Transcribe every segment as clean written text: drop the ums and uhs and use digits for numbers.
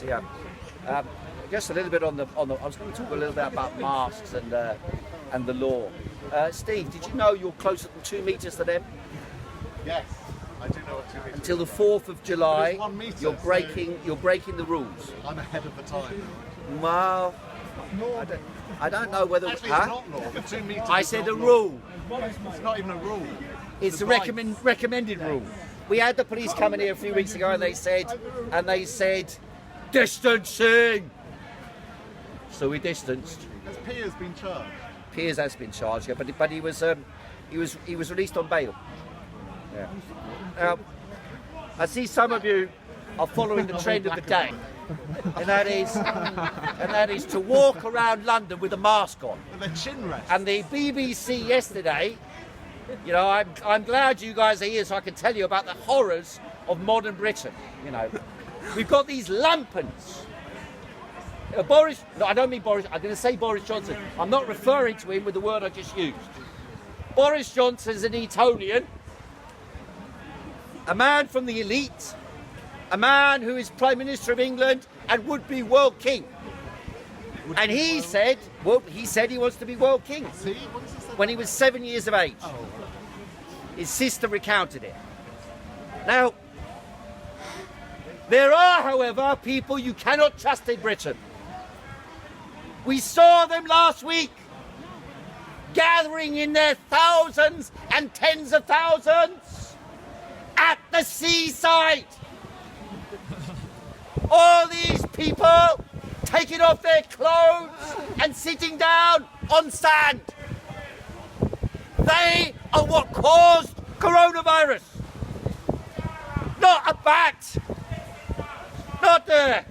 Yeah. Just a little bit on the. I was going to talk a little bit about masks and the law. Steve, did you know you're closer than 2 meters to them? Yes, I do know what 2 meters. Until the 4th of July, 1 meter, you're breaking the rules. I'm ahead of the time. Well, I don't know whether. Actually, it's not law. The 2 meters. I is said not a law. rule. It's not even a rule. It's a advice. recommended rule. We had the police come in here a few weeks ago, and they said, distancing. So we distanced. Has Piers been charged? Piers has been charged, yeah, but he was released on bail. Yeah. Now, I see some of you are following the trend of the day, and that is to walk around London with a mask on. With a chin rest. And the BBC yesterday, you know, I'm glad you guys are here so I can tell you about the horrors of modern Britain. You know, we've got these lampants. Boris, no, I don't mean Boris, I'm going to say Boris Johnson. I'm not referring to him with the word I just used. Boris Johnson's an Etonian, a man from the elite, a man who is Prime Minister of England and would be world king. And he said he wants to be world king when he was 7 years of age. His sister recounted it. Now, there are, however, people you cannot trust in Britain. We saw them last week, gathering in their thousands and tens of thousands at the seaside. All these people taking off their clothes and sitting down on sand. They are what caused coronavirus. Not a bat, not a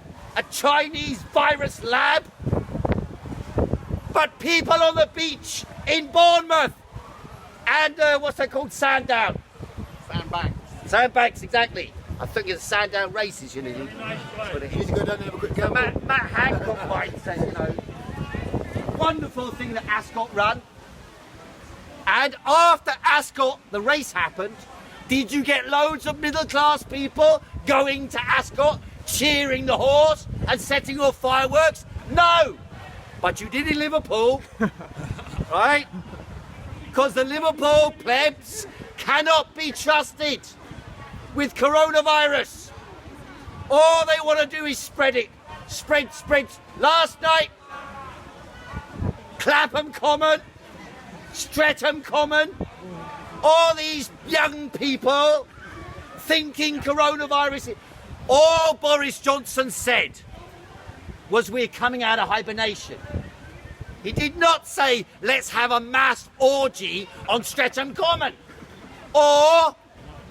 Chinese virus lab, but people on the beach in Bournemouth and what's that called? Sandown. Sandbanks. Sandbanks, exactly. I think it's Sandown races, you know. That's what it is. Go down and have a quick So go. Matt Hancock might say, you know, wonderful thing that Ascot run. And after Ascot, the race happened, did you get loads of middle-class people going to Ascot, cheering the horse and setting off fireworks? No! But you did in Liverpool, right? Because the Liverpool plebs cannot be trusted with coronavirus. All they want to do is spread it. Spread. Last night, Clapham Common, Streatham Common, all these young people thinking coronavirus. All Boris Johnson said was we're coming out of hibernation. He did not say let's have a mass orgy on Streatham Common or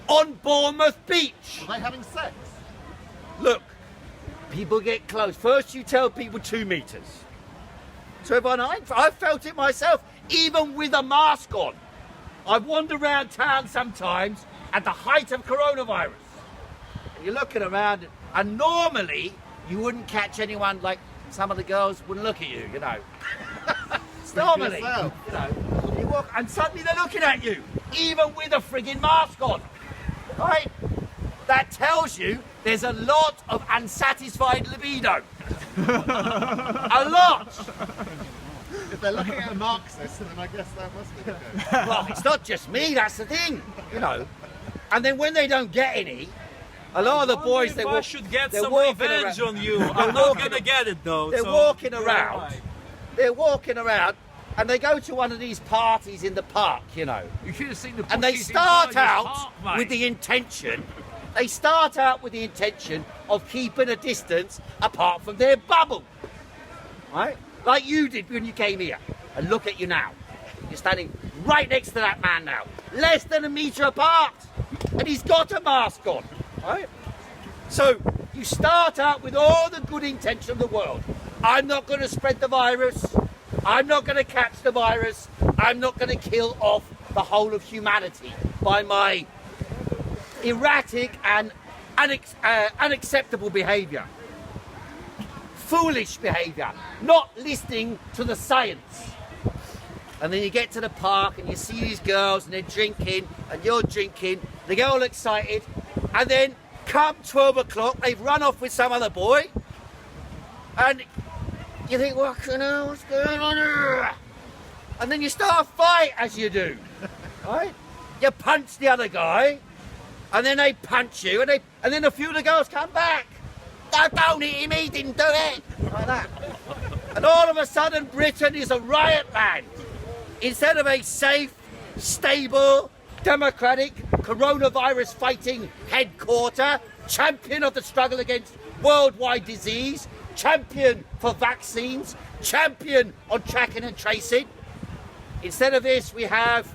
on Bournemouth Beach. Are they having sex? Look, people get close. First you tell people 2 meters. So I felt it myself, even with a mask on. I wander around town sometimes at the height of coronavirus. And you're looking around, and normally you wouldn't catch anyone, like some of the girls wouldn't look at you, you know. Normally, you know, you walk, and suddenly they're looking at you, even with a frigging mask on. Right? That tells you there's a lot of unsatisfied libido. A lot. If they're looking at a Marxist, then I guess that must be the case. Well, it's not just me, that's the thing, you know. And then when they don't get any, a lot of the boys, I should get they're some walking revenge around. on you. I'm not gonna get it though. They're so walking you're around. right. They're walking around, and they go to one of these parties in the park, you know. You should have seen the And they pushes start inside out his heart, with mate. the intention. They start out with the intention of keeping a distance apart from their bubble, right? Like you did when you came here. And look at you now. You're standing right next to that man now, less than a metre apart, and he's got a mask on, right? So you start out with all the good intention of the world. I'm not going to spread the virus. I'm not going to catch the virus. I'm not going to kill off the whole of humanity by my erratic and unacceptable behaviour. Foolish behaviour. Not listening to the science. And then you get to the park and you see these girls and they're drinking and you're drinking. They get all excited. And then come 12 o'clock, they've run off with some other boy. And you think, what's going on here? And then you start a fight as you do, right? You punch the other guy, and then they punch you, and then a few of the girls come back. No, don't hit him, he didn't do it. Like that. And all of a sudden, Britain is a riot land. Instead of a safe, stable, democratic, coronavirus fighting headquarter, champion of the struggle against worldwide disease, champion for vaccines, champion on tracking and tracing. Instead of this, we have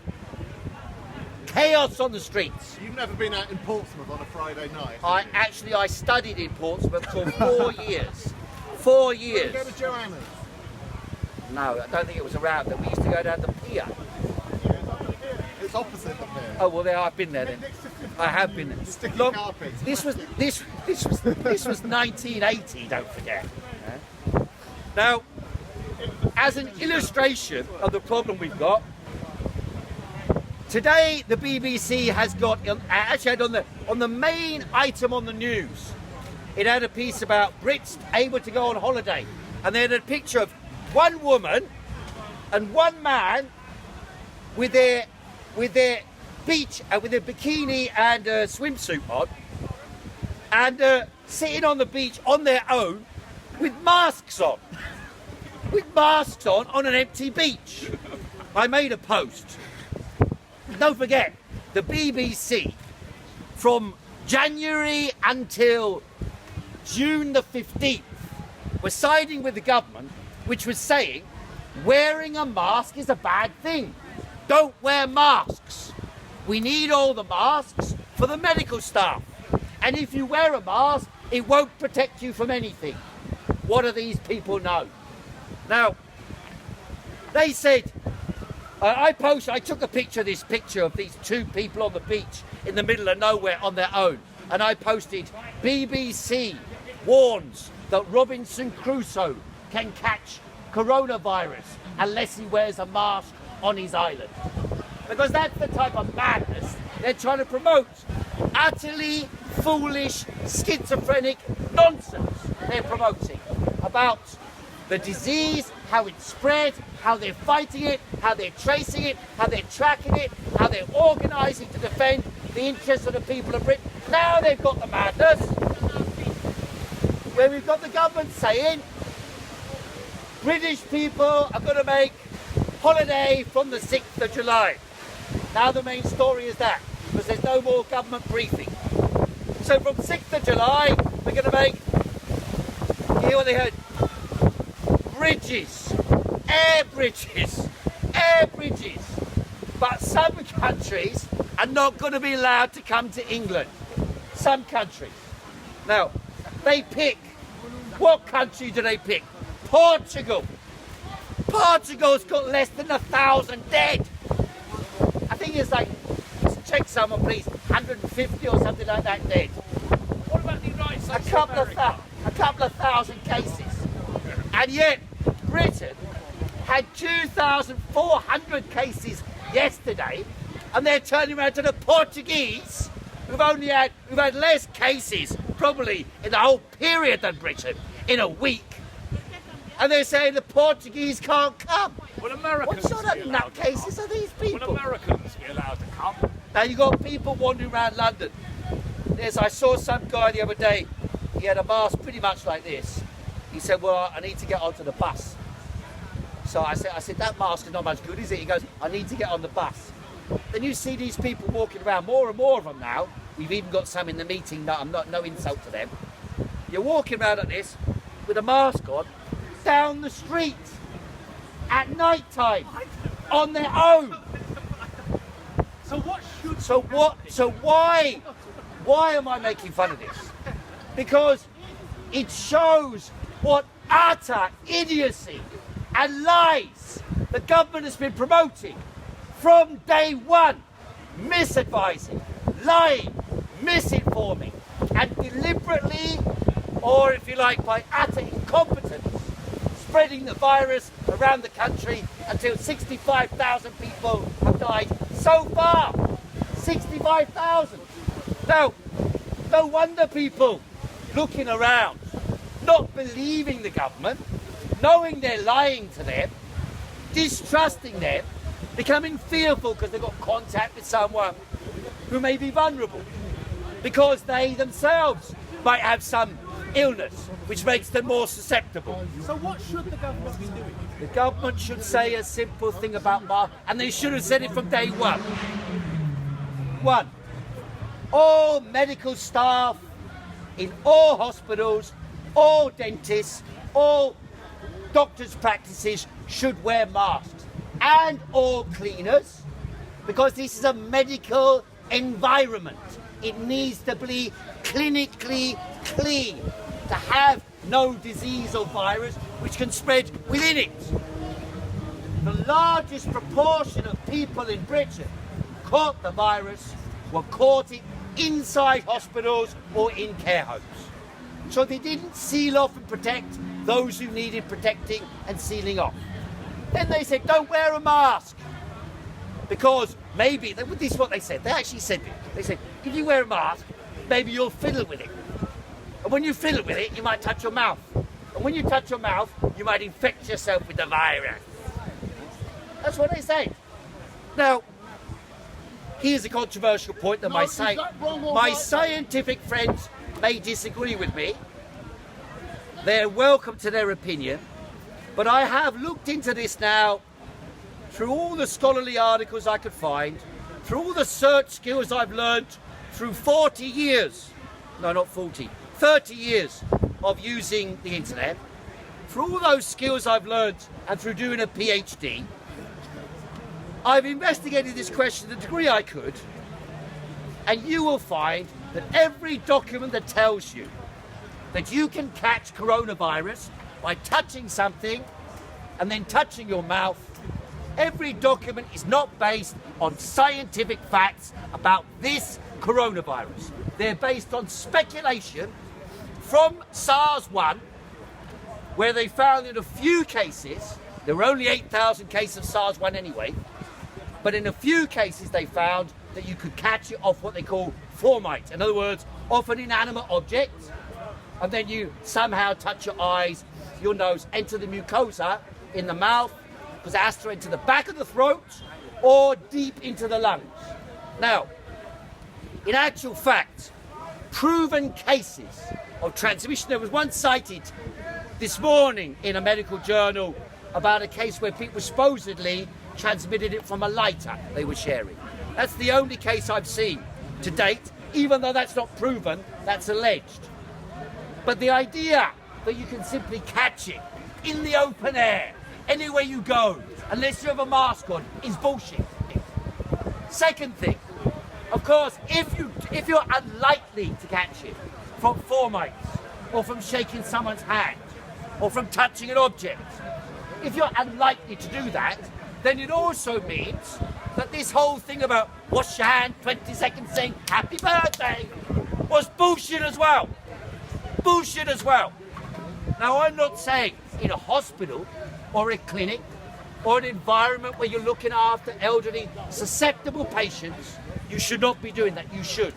chaos on the streets. You've never been out in Portsmouth on a Friday night? I studied in Portsmouth for 4 years. 4 years. Did you go to Joanna's? No, I don't think it was around there. We used to go down the pier. It's opposite the pier. Oh well, there I've been there then. I have been there. Sticky Look, carpets. this was 1980. Don't forget. Yeah? Now, as an illustration of the problem we've got, today the BBC has got actually had on the main item on the news. It had a piece about Brits able to go on holiday, and they had a picture of one woman and one man with their beach with their bikini and swimsuit on, and sitting on the beach on their own with masks on. On an empty beach. I made a post. Don't forget, the BBC from January until June the 15th was siding with the government, which was saying wearing a mask is a bad thing. Don't wear masks. We need all the masks for the medical staff. And if you wear a mask, it won't protect you from anything. What do these people know? Now, they said, I took a picture of these two people on the beach in the middle of nowhere on their own. And I posted, BBC warns that Robinson Crusoe can catch coronavirus unless he wears a mask on his island. Because that's the type of madness they're trying to promote. Utterly foolish, schizophrenic nonsense they're promoting about the disease, how it's spread, how they're fighting it, how they're tracing it, how they're tracking it, how they're organising to defend the interests of the people of Britain. Now they've got the madness, where we've got the government saying British people are going to make holiday from the 6th of July. Now the main story is that, because there's no more government briefing. So from 6th of July, we're going to make, you hear what they heard? Bridges, air bridges. But some countries are not going to be allowed to come to England. Some countries. Now, they pick, what country do they pick? Portugal. Portugal's got less than 1,000 dead. I think it's like, check someone please, 150 or something like that dead. What about the United States A couple of thousand cases. And yet, Britain had 2,400 cases yesterday, and they're turning around to the Portuguese, who've had less cases, probably in the whole period than Britain, in a week. And they're saying the Portuguese can't come. Will Americans What sort of be allowed to nutcases come? are these Will people? Americans be allowed to come? Now you've got people wandering around London. I saw some guy the other day, he had a mask pretty much like this. He said, well, I need to get onto the bus. So I said, that mask is not much good, is it? He goes, I need to get on the bus. Then you see these people walking around, more and more of them now. We've even got some in the meeting, no insult to them. You're walking around like this, with a mask on, down the street, at night time, on their own. So why am I making fun of this? Because it shows what utter idiocy and lies the government has been promoting from day one. Misadvising, lying, misinforming, and deliberately, or if you like, by utter incompetence, spreading the virus around the country until 65,000 people have died so far. 65,000. Now, no wonder people looking around, not believing the government, knowing they're lying to them, distrusting them, becoming fearful because they've got contact with someone who may be vulnerable, because they themselves might have some illness which makes them more susceptible. So what should the government be doing? The government should say a simple thing about masks, and they should have said it from day one. One, all medical staff in all hospitals, all dentists, all doctors' practices should wear masks, and all cleaners, because this is a medical environment. It needs to be clinically clean, to have no disease or virus which can spread within it. The largest proportion of people in Britain caught the virus were caught it inside hospitals or in care homes. So they didn't seal off and protect those who needed protecting and sealing off. Then they said, don't wear a mask. Because maybe, this is what they said, they actually said it. They said, if you wear a mask, maybe you'll fiddle with it. And when you fiddle with it, you might touch your mouth. And when you touch your mouth, you might infect yourself with the virus. That's what they say. Now, here's a controversial point that my scientific friends may disagree with me. They're welcome to their opinion. But I have looked into this now through all the scholarly articles I could find, through all the search skills I've learned through 40 years, no, not 40, 30 years of using the internet, through all those skills I've learned and through doing a PhD, I've investigated this question to the degree I could, and you will find that every document that tells you that you can catch coronavirus by touching something and then touching your mouth, every document is not based on scientific facts about this coronavirus. They're based on speculation from SARS-1, where they found in a few cases, there were only 8,000 cases of SARS-1 anyway, but in a few cases they found that you could catch it off what they call formite. In other words, off an inanimate object, and then you somehow touch your eyes, your nose, enter the mucosa in the mouth, because it has to enter the back of the throat or deep into the lungs. Now, in actual fact, proven cases of transmission, there was one cited this morning in a medical journal about a case where people supposedly transmitted it from a lighter they were sharing. That's the only case I've seen to date, even though that's not proven, that's alleged. But the idea that you can simply catch it in the open air, anywhere you go, unless you have a mask on, is bullshit. Second thing, of course, if you're unlikely to catch it from formites, or from shaking someone's hand, or from touching an object, if you're unlikely to do that, then it also means that this whole thing about wash your hand 20 seconds saying happy birthday was bullshit as well. Bullshit as well. Now, I'm not saying in a hospital or a clinic or an environment where you're looking after elderly, susceptible patients, you should not be doing that. You should.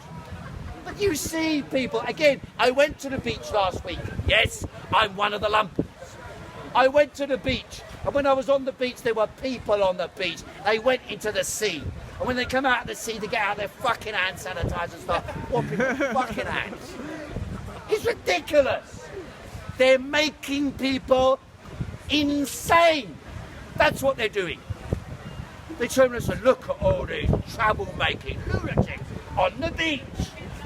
But you see people, again, I went to the beach last week. Yes, I'm one of the lumpers. I went to the beach, and when I was on the beach, there were people on the beach. They went into the sea. And when they come out of the sea, they get out their fucking hand sanitizer and start whopping their fucking hands. It's ridiculous. They're making people insane. That's what they're doing. They turn around and say, look at all these trouble-making lunatics on the beach.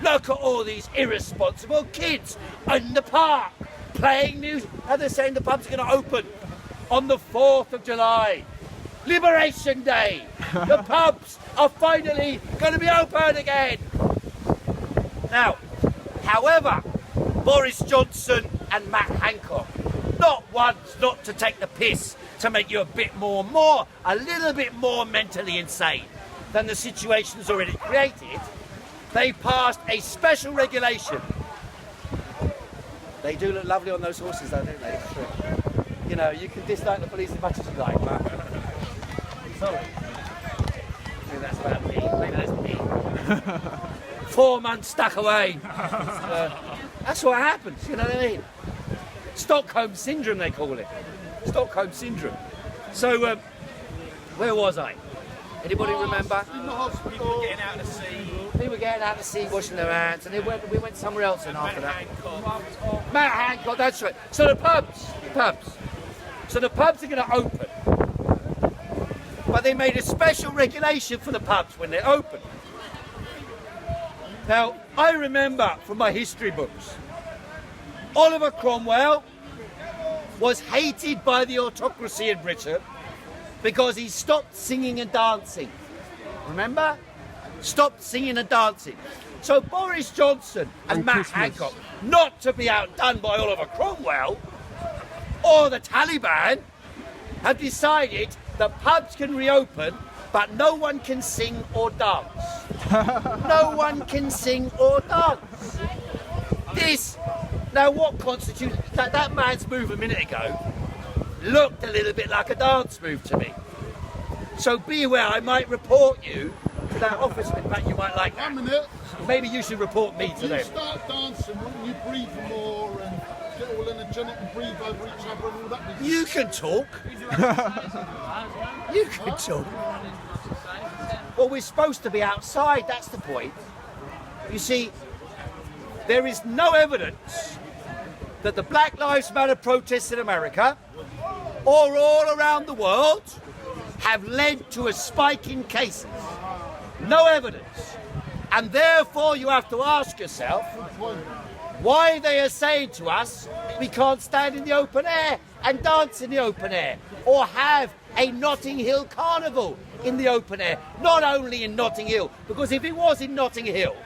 Look at all these irresponsible kids in the park playing music. Now they're saying the pubs are going to open on the 4th of July. Liberation Day. The pubs are finally going to be open again. Now, however, Boris Johnson and Matt Hancock, not once not to take the piss, to make you a little bit more mentally insane than the situation is already created, they passed a special regulation. They do look lovely on those horses though, don't they? You know, you can dislike the police as much as you like, but... Sorry. Maybe that's about me. Maybe that's me. 4 months stuck away. That's what happens, you know what I mean? Stockholm Syndrome, they call it. Stockholm Syndrome. So, where was I? Anybody remember? In the hospital. People getting out to sea. We were getting out to sea, washing their hands, and we went somewhere else in after that. Hancock. Matt Hancock, that's right. So the pubs. So the pubs are going to open. But they made a special regulation for the pubs when they open. Now, I remember from my history books, Oliver Cromwell was hated by the autocracy in Britain because he stopped singing and dancing. Remember? Stopped singing and dancing. So Boris Johnson and Matt Hancock, not to be outdone by Oliver Cromwell or the Taliban, have decided that pubs can reopen, but no one can sing or dance. No one can sing or dance. Now what constitutes, that man's move a minute ago looked a little bit like a dance move to me. So be aware, I might report you to that officer. In fact, you might like that. 1 minute. Maybe you should report me to You them. start dancing, wouldn't you breathe more and get all energetic and breathe over each other and all that? You can talk. You can talk. Well, we're supposed to be outside, that's the point. You see, there is no evidence that the Black Lives Matter protests in America or all around the world have led to a spike in cases. No evidence. And therefore you have to ask yourself why they are saying to us we can't stand in the open air and dance in the open air or have a Notting Hill carnival in the open air. Not only in Notting Hill, because if it was in Notting Hill,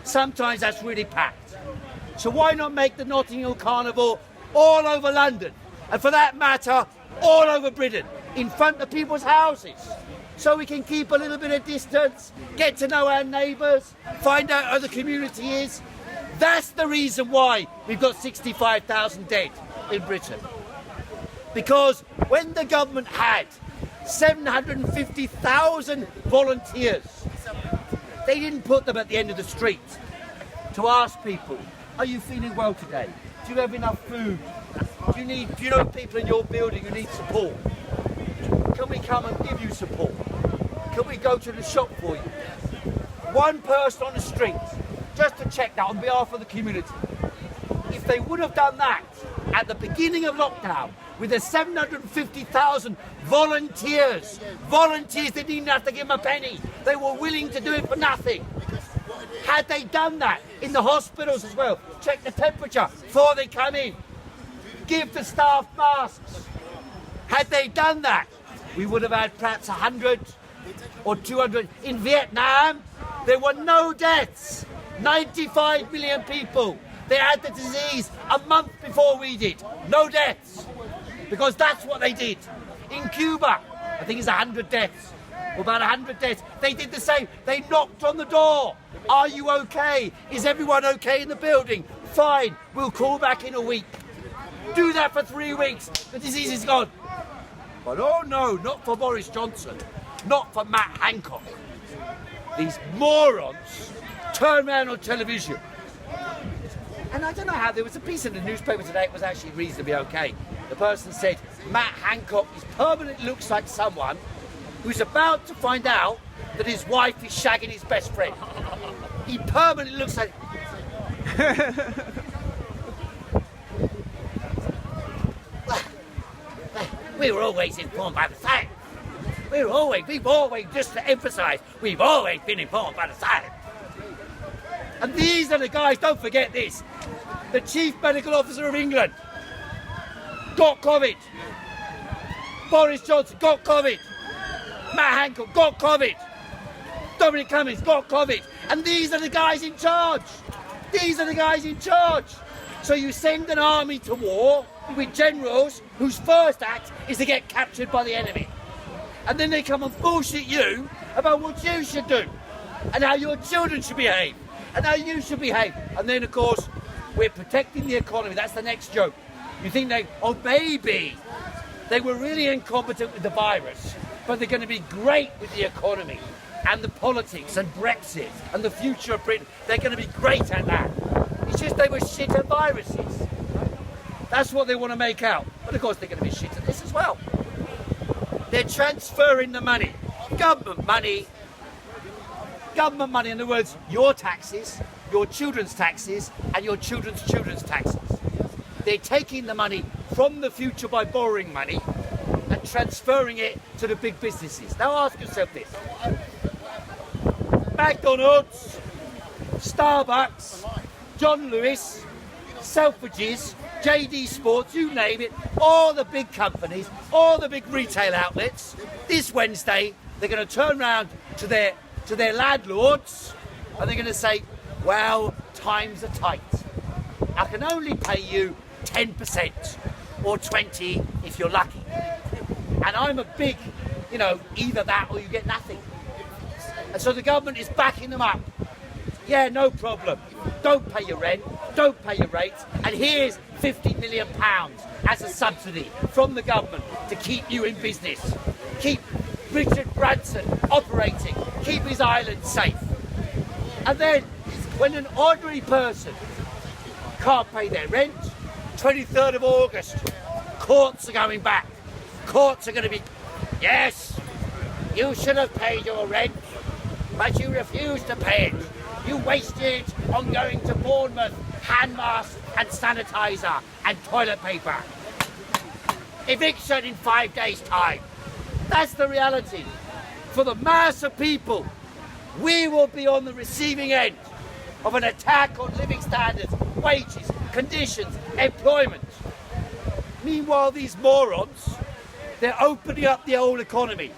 sometimes that's really packed. So why not make the Notting Hill carnival all over London? And for that matter, all over Britain, in front of people's houses. So we can keep a little bit of distance, get to know our neighbours, find out how the community is. That's the reason why we've got 65,000 dead in Britain. Because when the government had 750,000 volunteers, they didn't put them at the end of the street to ask people, are you feeling well today? Do you have enough food? Do you know people in your building who need support? Can we come and give you support? Can we go to the shop for you? One person on the street, just to check that on behalf of the community. If they would have done that at the beginning of lockdown, with the 750,000 volunteers they didn't even have to give them a penny. They were willing to do it for nothing. Had they done that in the hospitals as well, check the temperature before they come in, give the staff masks. Had they done that, we would have had perhaps 100 or 200. In Vietnam, there were no deaths. 95 million people. They had the disease a month before we did. No deaths. Because that's what they did. In Cuba, I think it's 100 deaths. Or about 100 deaths. They did the same. They knocked on the door. Are you okay? Is everyone okay in the building? Fine. We'll call back in a week. Do that for 3 weeks. The disease is gone. But oh no, not for Boris Johnson. Not for Matt Hancock. These morons turn around on television. And I don't know how, there was a piece in the newspaper today, it was actually reasonably okay. The person said, Matt Hancock permanently looks like someone who's about to find out that his wife is shagging his best friend. He permanently looks like... We were always informed by the science. We've always, just to emphasise, we've always been informed by the science. And these are the guys, don't forget this, the Chief Medical Officer of England got COVID. Boris Johnson got COVID. Matt Hancock got COVID. Dominic Cummings got COVID. And these are the guys in charge. These are the guys in charge. So you send an army to war with generals whose first act is to get captured by the enemy. And then they come and bullshit you about what you should do and how your children should behave and how you should behave. And then, of course, we're protecting the economy. That's the next joke. You think oh, maybe they were really incompetent with the virus, but they're going to be great with the economy and the politics and Brexit and the future of Britain. They're going to be great at that. It's just they were shit at viruses. That's what they want to make out. But of course they're going to be shit at this as well. They're transferring the money. Government money, in other words, your taxes, your children's taxes, and your children's children's taxes. They're taking the money from the future by borrowing money and transferring it to the big businesses. Now ask yourself this. McDonald's, Starbucks, John Lewis, Selfridges, JD Sports, you name it, all the big companies, all the big retail outlets, this Wednesday, they're going to turn around to their landlords and they're going to say, well, times are tight. I can only pay you 10% or 20% if you're lucky. And I'm a big, either that or you get nothing. And so the government is backing them up. Yeah, no problem. Don't pay your rent, don't pay your rates, and here's £50 million as a subsidy from the government to keep you in business. Keep Richard Branson operating, keep his island safe. And then, when an ordinary person can't pay their rent, 23rd of August, courts are going back. Courts are going to be, yes, you should have paid your rent, but you refused to pay it. You wasted on going to Bournemouth, hand masks and sanitizer and toilet paper. Eviction in 5 days' time. That's the reality. For the mass of people, we will be on the receiving end of an attack on living standards, wages, conditions, employment. Meanwhile, these morons, they're opening up the whole economy.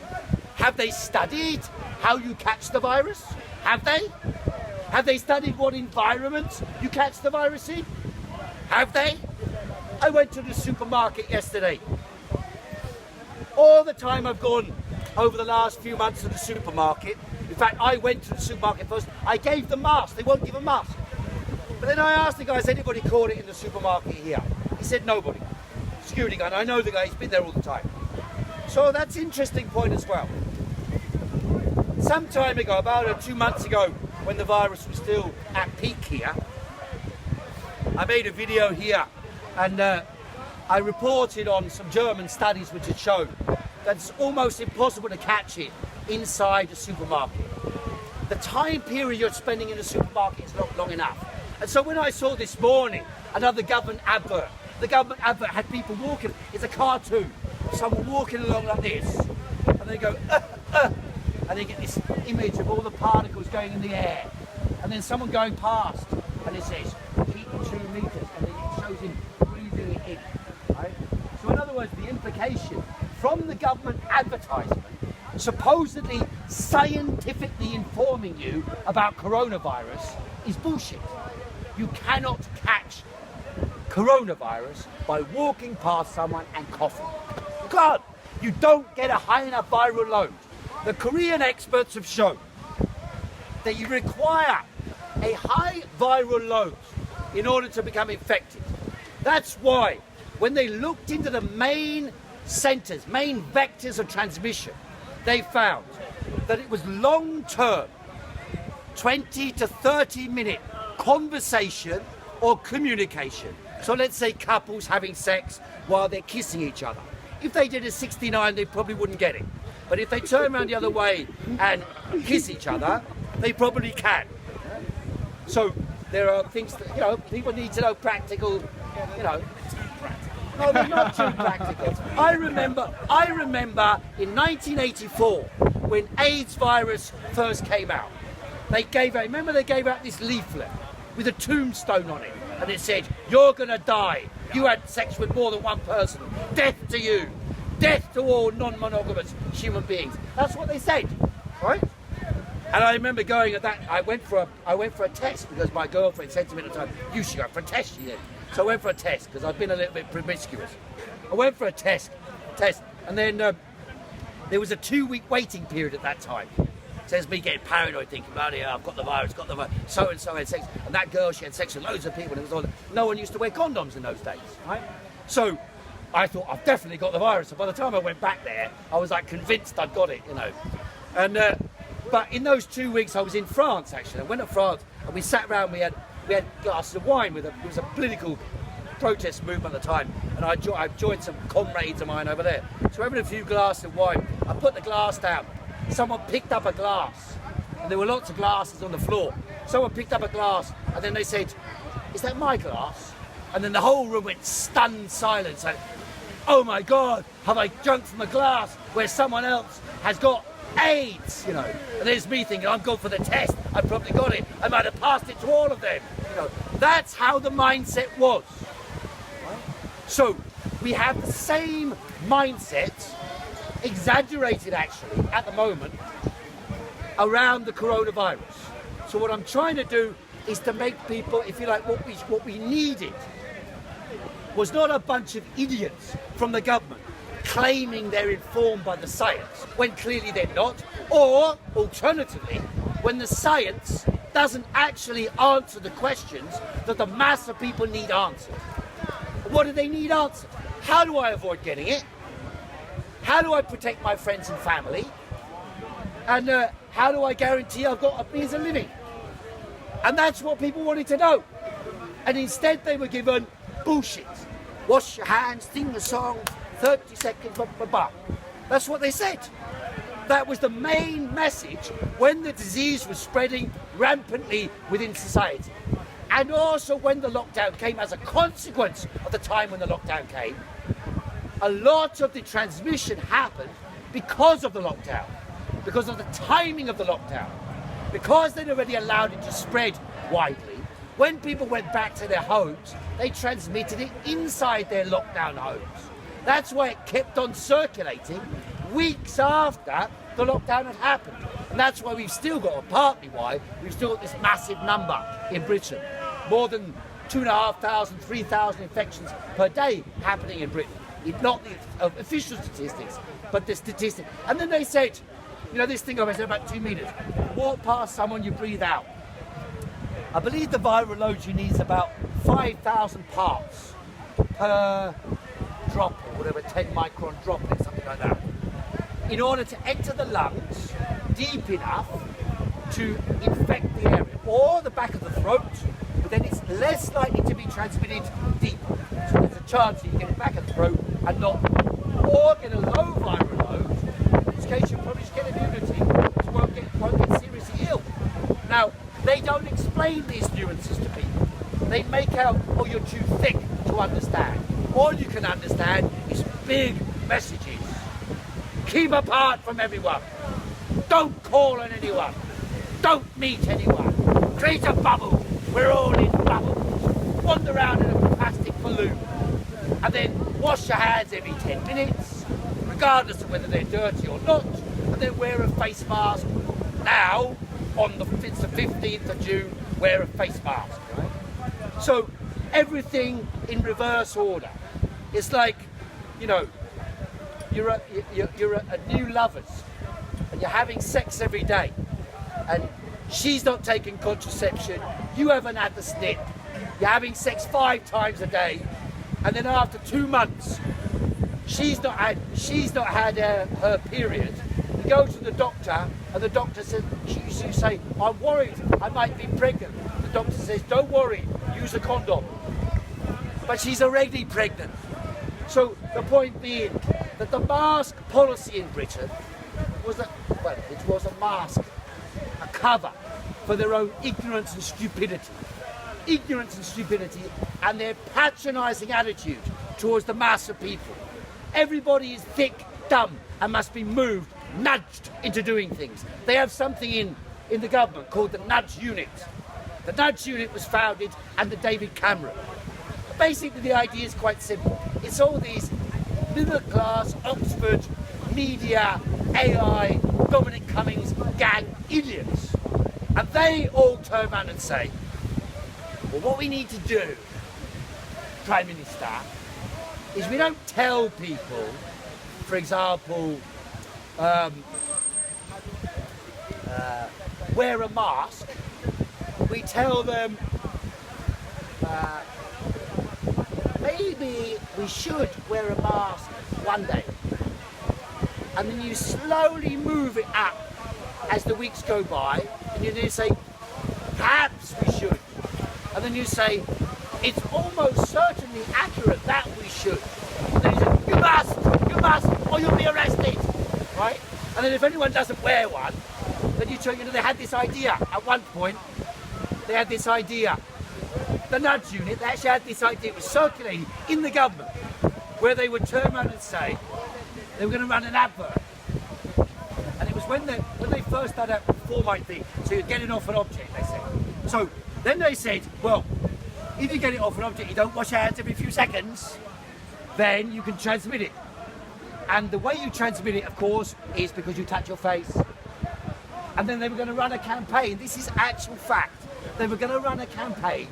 Have they studied how you catch the virus? Have they? Have they studied what environment you catch the virus in? Have they? I went to the supermarket yesterday. All the time I've gone over the last few months to the supermarket, in fact, I went to the supermarket first, I gave them masks, they won't give a mask. But then I asked the guy, has anybody caught it in the supermarket here? He said nobody. Security guy, and I know the guy, he's been there all the time. So that's an interesting point as well. Some time ago, about 2 months ago, when the virus was still at peak here, I made a video here and I reported on some German studies which had shown that it's almost impossible to catch it inside a supermarket. The time period you're spending in a supermarket is not long enough. And so when I saw this morning another government advert, the government advert had people walking, it's a cartoon, someone walking along like this, and they go, and they get this image of all the particles going in the air, and then someone going past, and it says, keep 2 meters, and then it shows him breathing it in, right? So in other words, the implication from the government advertisement, supposedly scientifically informing you about coronavirus, is bullshit. You cannot catch coronavirus by walking past someone and coughing. You can't. You don't get a high enough viral load. The Korean experts have shown that you require a high viral load in order to become infected. That's why when they looked into the main centers, main vectors of transmission, they found that it was long-term, 20 to 30 minute conversation or communication. So let's say couples having sex while they're kissing each other. If they did a 69, they probably wouldn't get it. But if they turn around the other way and kiss each other, they probably can. So there are things that, people need to know practical, No, they're not too practical. I remember in 1984, when AIDS virus first came out, they gave out this leaflet with a tombstone on it, and it said, "You're gonna die. You had sex with more than one person. Death to you. Death to all non-monogamous human beings." That's what they said, right? And I remember going at that. I went for a test because my girlfriend said to me at the time, "You should go for a test," she said. So I went for a test because I've been a little bit promiscuous. I went for a test, and then there was a 2-week waiting period at that time. So there's me getting paranoid, thinking, "Oh yeah, I've got the virus, so and so had sex," and that girl, she had sex with loads of people, and it was all. No one used to wear condoms in those days, right? So I thought, I've definitely got the virus. And by the time I went back there, I was like convinced I'd got it, And but in those 2 weeks, I was in France actually. I went to France and we sat around. We had glasses of wine it was a political protest movement at the time, and I joined some comrades of mine over there. So we're having a few glasses of wine. I put the glass down. Someone picked up a glass, and there were lots of glasses on the floor. Someone picked up a glass, and then they said, "Is that my glass?" And then the whole room went stunned silence. Like, oh my God, have I drunk from a glass where someone else has got AIDS? You know, and there's me thinking, I'm going for the test. I probably got it. I might have passed it to all of them. You know, that's how the mindset was. So we have the same mindset, exaggerated actually at the moment, around the coronavirus. So what I'm trying to do is to make people, if you like, what we needed was not a bunch of idiots from the government claiming they're informed by the science when clearly they're not, or alternatively, when the science doesn't actually answer the questions that the mass of people need answered. What do they need answered? How do I avoid getting it? How do I protect my friends and family? And how do I guarantee I've got a means of living? And that's what people wanted to know. And instead they were given bullshit. Wash your hands, sing the song, 30 seconds, blah, blah, blah. That's what they said. That was the main message when the disease was spreading rampantly within society. And also when the lockdown came, as a consequence of the time when the lockdown came, a lot of the transmission happened because of the lockdown, because of the timing of the lockdown, because they'd already allowed it to spread widely. When people went back to their homes, they transmitted it inside their lockdown homes. That's why it kept on circulating weeks after the lockdown had happened. And that's why we've still got, or partly why, we've still got this massive number in Britain. More than 2,500, 3,000 infections per day happening in Britain. Not the official statistics, but the statistics. And then they said, you know, this thing I said about 2 meters. Walk past someone, you breathe out. I believe the viral load you need is about 5,000 parts per drop, or whatever, 10 micron droplet, something like that, in order to enter the lungs deep enough to infect the area, or the back of the throat, but then it's less likely to be transmitted deeper. So there's a chance that you get it back of the throat and not, or get a low viral load, in which case you'll probably just get immunity, so won't get seriously ill. Now, they don't explain these nuances to people. They make out, oh, you're too thick to understand. All you can understand is big messages. Keep apart from everyone. Don't call on anyone. Don't meet anyone. Create a bubble. We're all in bubbles. Wander around in a plastic balloon. And then wash your hands every 10 minutes, regardless of whether they're dirty or not. And then wear a face mask. Now, it's the 15th of June, wear a face mask. Right? So everything in reverse order. It's like, you know, you're a new lovers and you're having sex every day, and she's not taking contraception, you haven't had the snip, you're having sex 5 times a day, and then after 2 months she's not had her period. You go to the doctor and the doctor says, you say, I'm worried I might be pregnant. The doctor says, don't worry, use a condom. But she's already pregnant. So the point being that the mask policy in Britain was it was a mask, a cover for their own ignorance and stupidity. Ignorance and stupidity and their patronising attitude towards the mass of people. Everybody is thick, dumb and must be moved, nudged into doing things. They have something in the government called the Nudge Unit. The Nudge Unit was founded under David Cameron. Basically the idea is quite simple. It's all these middle class, Oxford, media, AI, Dominic Cummings gang idiots. And they all turn around and say, well, what we need to do, Prime Minister, is we don't tell people, for example, wear a mask. We tell them, maybe we should wear a mask one day. And then you slowly move it up as the weeks go by, and you then say, perhaps we should. And then you say, it's almost certainly accurate that we should. And then he said, you must, or you'll be arrested, right? And then if anyone doesn't wear one, then they had this idea at one point. They had this idea. The nudge unit, they actually had this idea. It was circulating in the government, where they would turn around and say they were going to run an advert. And it was when they first started out before my thing. So you're getting off an object, they said. So then they said, well, if you get it off an object, you don't wash your hands every few seconds, then you can transmit it. And the way you transmit it, of course, is because you touch your face. And then they were going to run a campaign. This is actual fact. They were going to run a campaign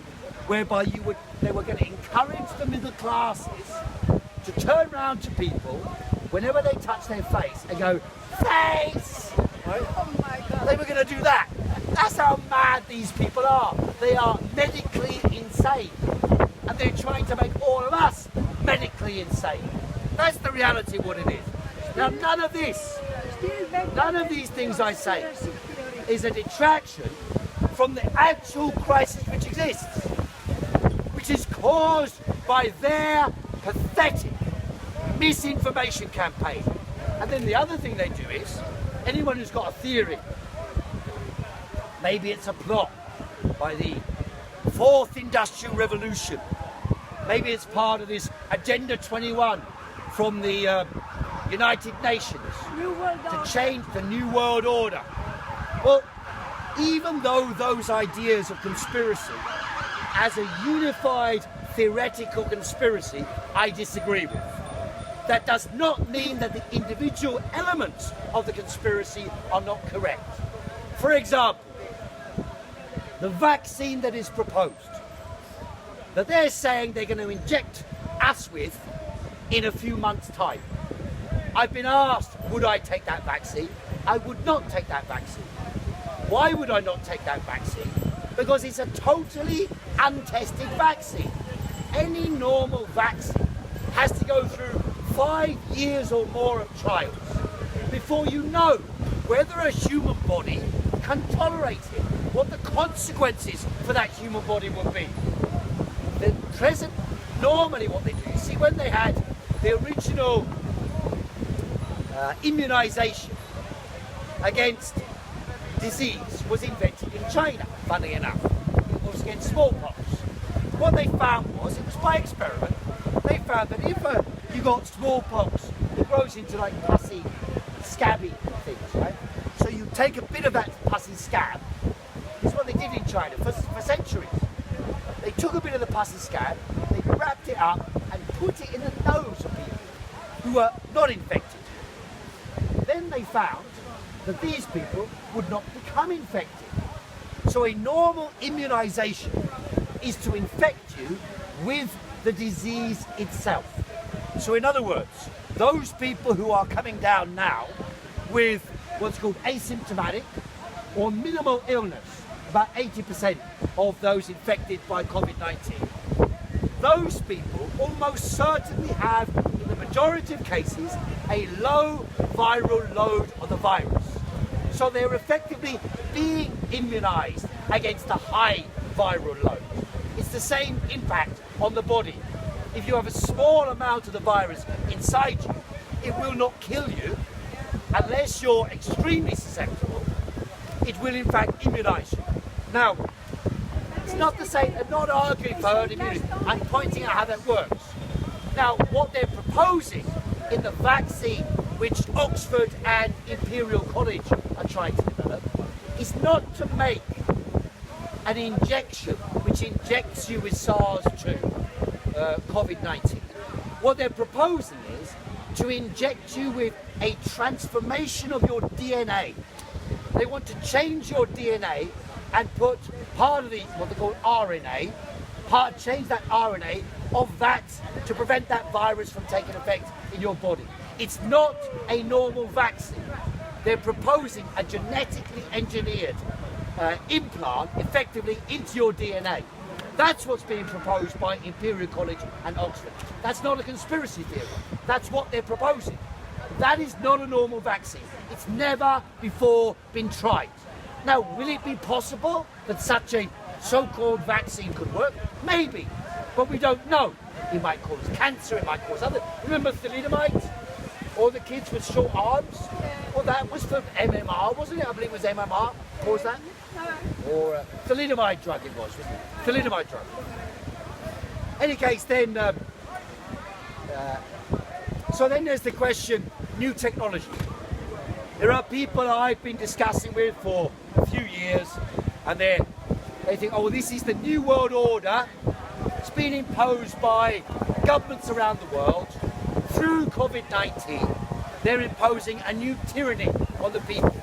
whereby they were going to encourage the middle classes to turn around to people whenever they touch their face and go, face! Right? Oh my God. They were going to do that. That's how mad these people are. They are medically insane. And they're trying to make all of us medically insane. That's the reality of what it is. Now, none of these things I say is a detraction from the actual crisis which exists, which is caused by their pathetic misinformation campaign. And then the other thing they do is, anyone who's got a theory, maybe it's a plot by the Fourth Industrial Revolution, maybe it's part of this Agenda 21 from the United Nations to change the New World Order. Well, even though those ideas of conspiracy, as a unified theoretical conspiracy, I disagree with, that does not mean that the individual elements of the conspiracy are not correct. For example, the vaccine that is proposed, that they're saying they're going to inject us with in a few months' time. I've been asked, would I take that vaccine? I would not take that vaccine. Why would I not take that vaccine? Because it's a totally untested vaccine. Any normal vaccine has to go through 5 years or more of trials before you know whether a human body can tolerate it, what the consequences for that human body will be. Normally what they do, you see, when they had the original immunisation against disease was invented in China, funny enough. It was against smallpox. What they found was, it was by experiment, they found that if you got smallpox, it grows into like pussy, scabby things, right? So you take a bit of that pussy scab. This is what they did in China for centuries. They took a bit of the pussy scab, they wrapped it up and put it in the nose of people who were not infected. Then they found that these people would not become infected. So a normal immunisation is to infect you with the disease itself. So in other words, those people who are coming down now with what's called asymptomatic or minimal illness, about 80% of those infected by COVID-19, those people almost certainly have, in the majority of cases, a low viral load of the virus. So they're effectively being immunised against a high viral load. It's the same impact on the body. If you have a small amount of the virus inside you, it will not kill you unless you're extremely susceptible. It will in fact immunise you. Now, it's not the same, I'm not arguing for herd immunity, I'm pointing out how that works. Now, what they're proposing in the vaccine, which Oxford and Imperial College are trying to develop, is not to make an injection which injects you with SARS-2, COVID-19. What they're proposing is to inject you with a transformation of your DNA. They want to change your DNA and put part of the, what they call RNA, change that RNA of that to prevent that virus from taking effect in your body. It's not a normal vaccine. They're proposing a genetically engineered implant effectively into your DNA. That's what's being proposed by Imperial College and Oxford. That's not a conspiracy theory. That's what they're proposing. That is not a normal vaccine. It's never before been tried. Now, will it be possible that such a so-called vaccine could work? Maybe. but we don't know. It might cause cancer, it might cause other. Remember thalidomide? All the kids with short arms? Well, that was for MMR, wasn't it? I believe it was MMR. What was that? Or thalidomide drug it was, wasn't it? Thalidomide drug. Any case, then, so then there's the question, new technology. There are people I've been discussing with for a few years, and they think, oh, this is the new world order. It's been imposed by governments around the world. Through COVID-19, they're imposing a new tyranny on the people.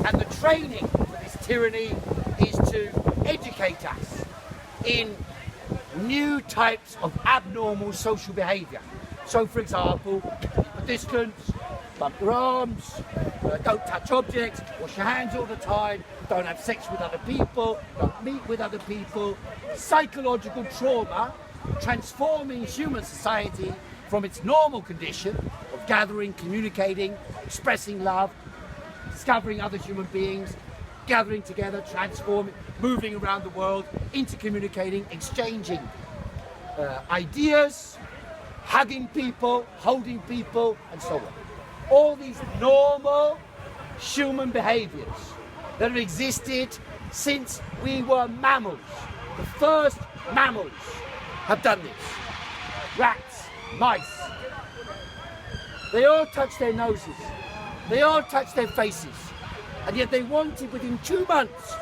And the training for this tyranny is to educate us in new types of abnormal social behaviour. So, for example, keep a distance, bump your arms, don't touch objects, wash your hands all the time, don't have sex with other people, don't meet with other people. Psychological trauma transforming human society from its normal condition of gathering, communicating, expressing love, discovering other human beings, gathering together, transforming, moving around the world, intercommunicating, exchanging ideas, hugging people, holding people, and so on. All these normal human behaviors that have existed since we were mammals. The first mammals have done this. Rats, mice. They all touch their noses. They all touch their faces. And yet they wanted within 2 months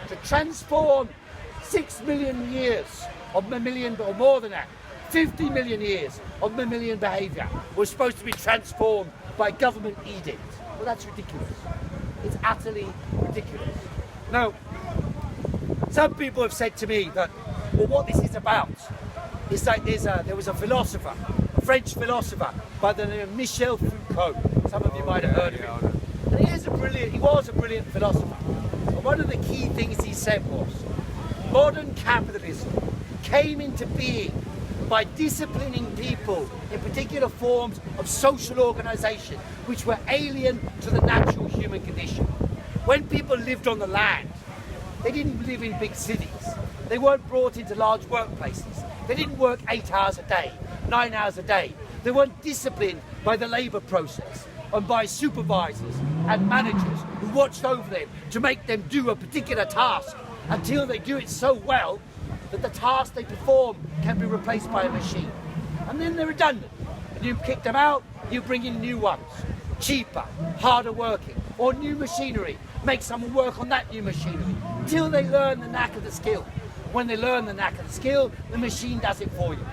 to transform 6 million years of mammalian, or more than that, 50 million years of mammalian behaviour was supposed to be transformed by government edict. Well, that's ridiculous. It's utterly ridiculous. Now, some people have said to me that, well, what this is about is that there was a philosopher, a French philosopher by the name of Michel Foucault. Some of you might have heard of him. And he was a brilliant philosopher. And one of the key things he said was, modern capitalism came into being by disciplining people in particular forms of social organisation which were alien to the natural human condition. When people lived on the land, they didn't live in big cities. They weren't brought into large workplaces. They didn't work 8 hours a day, 9 hours a day. They weren't disciplined by the labour process and by supervisors and managers who watched over them to make them do a particular task until they do it so well that the task they perform can be replaced by a machine. And then they're redundant. And you kick them out, you bring in new ones, cheaper, harder working, or new machinery. Make someone work on that new machinery until they learn the knack of the skill. When they learn the knack of the skill, the machine does it for you.